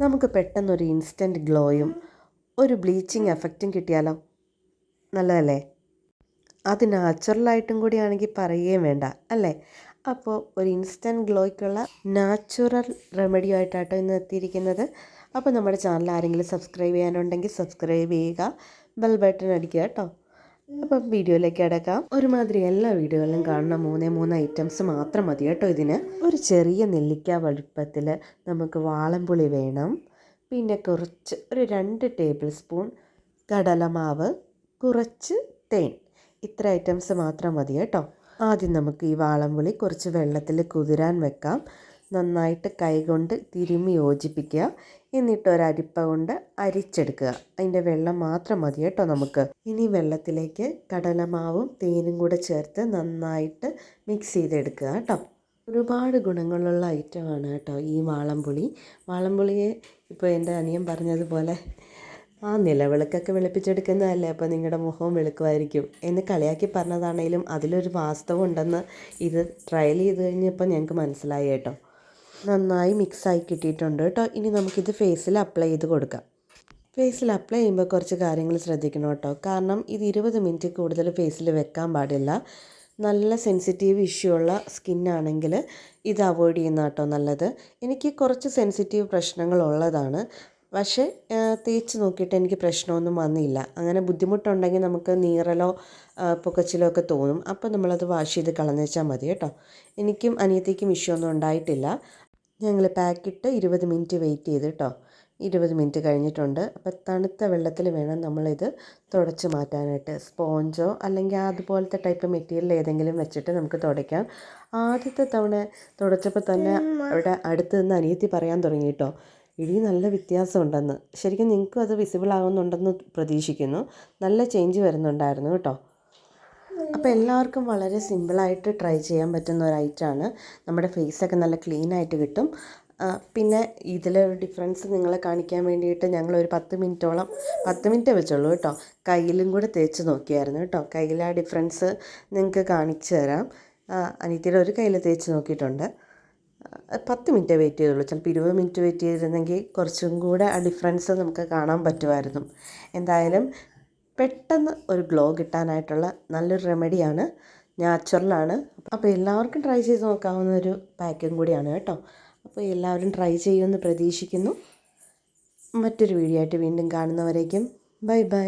നമുക്ക് പെട്ടെന്നൊരു ഇൻസ്റ്റൻറ്റ് ഗ്ലോയും ഒരു ബ്ലീച്ചിങ് എഫക്റ്റും കിട്ടിയാലോ? നല്ലതല്ലേ? അത് നാച്ചുറലായിട്ടും കൂടിയാണെങ്കിൽ പറയുകയും വേണ്ട അല്ലേ? അപ്പോൾ ഒരു ഇൻസ്റ്റൻറ്റ് ഗ്ലോയ്ക്കുള്ള നാച്ചുറൽ റെമഡി ആയിട്ടാട്ടോ ഇന്ന് എത്തിയിരിക്കുന്നത്. അപ്പോൾ നമ്മുടെ ചാനൽ ആരെങ്കിലും സബ്സ്ക്രൈബ് ചെയ്യാനുണ്ടെങ്കിൽ സബ്സ്ക്രൈബ് ചെയ്യുക, ബെൽ ബട്ടൺ അടിക്കുക കേട്ടോ. അപ്പം വീഡിയോയിലേക്ക് കിടക്കാം. ഒരുമാതിരി എല്ലാ വീഡിയോകളിലും കാണുന്ന മൂന്ന് ഐറ്റംസ് മാത്രം മതി കേട്ടോ ഇതിന്. ഒരു ചെറിയ നെല്ലിക്ക വലുപ്പത്തിൽ നമുക്ക് വാളംപുളി വേണം. പിന്നെ കുറച്ച് ഒരു 2 ടേബിൾ സ്പൂൺ കടലമാവ്, കുറച്ച് തേൻ. ഇത്ര ഐറ്റംസ് മാത്രം മതി കേട്ടോ. ആദ്യം നമുക്ക് ഈ വാളംപുളി കുറച്ച് വെള്ളത്തിൽ കുതിരാൻ വെക്കാം. നന്നായിട്ട് കൈകൊണ്ട് തിരുമ്മി യോജിപ്പിക്കുക. എന്നിട്ട് ഒരരിപ്പ കൊണ്ട് അരിച്ചെടുക്കുക. അതിൻ്റെ വെള്ളം മാത്രം മതി കേട്ടോ നമുക്ക്. ഇനി വെള്ളത്തിലേക്ക് കടലമാവും തേനും കൂടെ ചേർത്ത് നന്നായിട്ട് മിക്സ് ചെയ്തെടുക്കുക കേട്ടോ. ഒരുപാട് ഗുണങ്ങളുള്ള ഐറ്റമാണ് കേട്ടോ ഈ വാളംപുളിയെ ഇപ്പോൾ എൻ്റെ അനിയൻ പറഞ്ഞതുപോലെ ആ നിലവിളക്കൊക്കെ വെളുപ്പിച്ചെടുക്കുന്നതല്ലേ, അപ്പോൾ നിങ്ങളുടെ മുഖവും വെളുക്കുമായിരിക്കും എന്ന് കളിയാക്കി പറഞ്ഞതാണേലും അതിലൊരു വാസ്തവം ഉണ്ടെന്ന് ഇത് ട്രയൽ ചെയ്ത് കഴിഞ്ഞപ്പോൾ ഞങ്ങൾക്ക് മനസ്സിലായി കേട്ടോ. നന്നായി മിക്സായി കിട്ടിയിട്ടുണ്ട് കേട്ടോ. ഇനി നമുക്കിത് ഫേസിൽ അപ്ലൈ ചെയ്ത് കൊടുക്കാം. ഫേസിൽ അപ്ലൈ ചെയ്യുമ്പോൾ കുറച്ച് കാര്യങ്ങൾ ശ്രദ്ധിക്കണം കേട്ടോ. കാരണം ഇത് 20 മിനിറ്റ് കൂടുതൽ ഫേസിൽ വെക്കാൻ പാടില്ല. നല്ല സെൻസിറ്റീവ് ഇഷ്യൂ ഉള്ള സ്കിന്നാണെങ്കിൽ ഇത് അവോയ്ഡ് ചെയ്യുന്ന കേട്ടോ നല്ലത്. എനിക്ക് കുറച്ച് സെൻസിറ്റീവ് പ്രശ്നങ്ങളുള്ളതാണ്. പക്ഷേ തേച്ച് നോക്കിയിട്ട് എനിക്ക് പ്രശ്നമൊന്നും വന്നില്ല. അങ്ങനെ ബുദ്ധിമുട്ടുണ്ടെങ്കിൽ നമുക്ക് നീറലോ പുകച്ചിലോ ഒക്കെ തോന്നും. അപ്പോൾ നമ്മളത് വാഷ് ചെയ്ത് കളഞ്ഞേച്ചാൽ മതി കേട്ടോ. എനിക്കും അനിയത്തിക്കും ഇഷ്യൂ ഒന്നും ഉണ്ടായിട്ടില്ല. ഞങ്ങൾ പാക്കിട്ട് 20 മിനിറ്റ് വെയിറ്റ് ചെയ്ത് കേട്ടോ. 20 മിനിറ്റ് കഴിഞ്ഞിട്ടുണ്ട്. അപ്പോൾ തണുത്ത വെള്ളത്തിൽ വേണം നമ്മളിത് തുടച്ച് മാറ്റാനായിട്ട്. സ്പോഞ്ചോ അല്ലെങ്കിൽ അതുപോലത്തെ ടൈപ്പ് മെറ്റീരിയൽ ഏതെങ്കിലും വെച്ചിട്ട് നമുക്ക് തുടയ്ക്കാം. ആദ്യത്തെ തവണ തുടച്ചപ്പോൾ തന്നെ അവിടെ അടുത്ത് നിന്ന് അനിയത്തി പറയാൻ തുടങ്ങി കേട്ടോ, ഇടി നല്ല വ്യത്യാസമുണ്ടെന്ന്. ശരിക്കും നിങ്ങൾക്കും അത് വിസിബിൾ ആകുന്നുണ്ടെന്ന് പ്രതീക്ഷിക്കുന്നു. നല്ല ചേഞ്ച് വരുന്നുണ്ടായിരുന്നു കേട്ടോ. അപ്പോൾ എല്ലാവർക്കും വളരെ സിമ്പിളായിട്ട് ട്രൈ ചെയ്യാൻ പറ്റുന്ന ഒരു ഐറ്റമാണ്. നമ്മുടെ ഫേസൊക്കെ നല്ല ക്ലീനായിട്ട് കിട്ടും. പിന്നെ ഇതിലെ ഡിഫറൻസ് നിങ്ങളെ കാണിക്കാൻ വേണ്ടിയിട്ട് ഞങ്ങളൊരു 10 മിനിറ്റേ വെച്ചുള്ളൂ കേട്ടോ. കയ്യിലും കൂടെ തേച്ച് നോക്കിയായിരുന്നു കേട്ടോ. കയ്യിലെ ആ ഡിഫറൻസ് നിങ്ങൾക്ക് കാണിച്ചു തരാം. അനിയത്തിയുടെ ഒരു കയ്യിൽ തേച്ച് നോക്കിയിട്ടുണ്ട്. 10 മിനിറ്റ് വെയിറ്റ് ചെയ്തുള്ളൂ. ചിലപ്പോൾ 20 മിനിറ്റ് വെയിറ്റ് ചെയ്തിരുന്നെങ്കിൽ കുറച്ചും കൂടെ ആ ഡിഫറൻസ് നമുക്ക് കാണാൻ പറ്റുമായിരുന്നു. എന്തായാലും പെട്ടെന്ന് ഒരു ഗ്ലോ കിട്ടാനായിട്ടുള്ള നല്ലൊരു റെമഡിയാണ്, നാച്ചുറലാണ്. അപ്പോൾ എല്ലാവർക്കും ട്രൈ ചെയ്ത് നോക്കാവുന്ന ഒരു പാക്കും കൂടിയാണ് കേട്ടോ. അപ്പോൾ എല്ലാവരും ട്രൈ ചെയ്യുമെന്ന് പ്രതീക്ഷിക്കുന്നു. മറ്റൊരു വീഡിയോ ആയിട്ട് വീണ്ടും കാണുന്നവരേക്കും ബൈ ബൈ.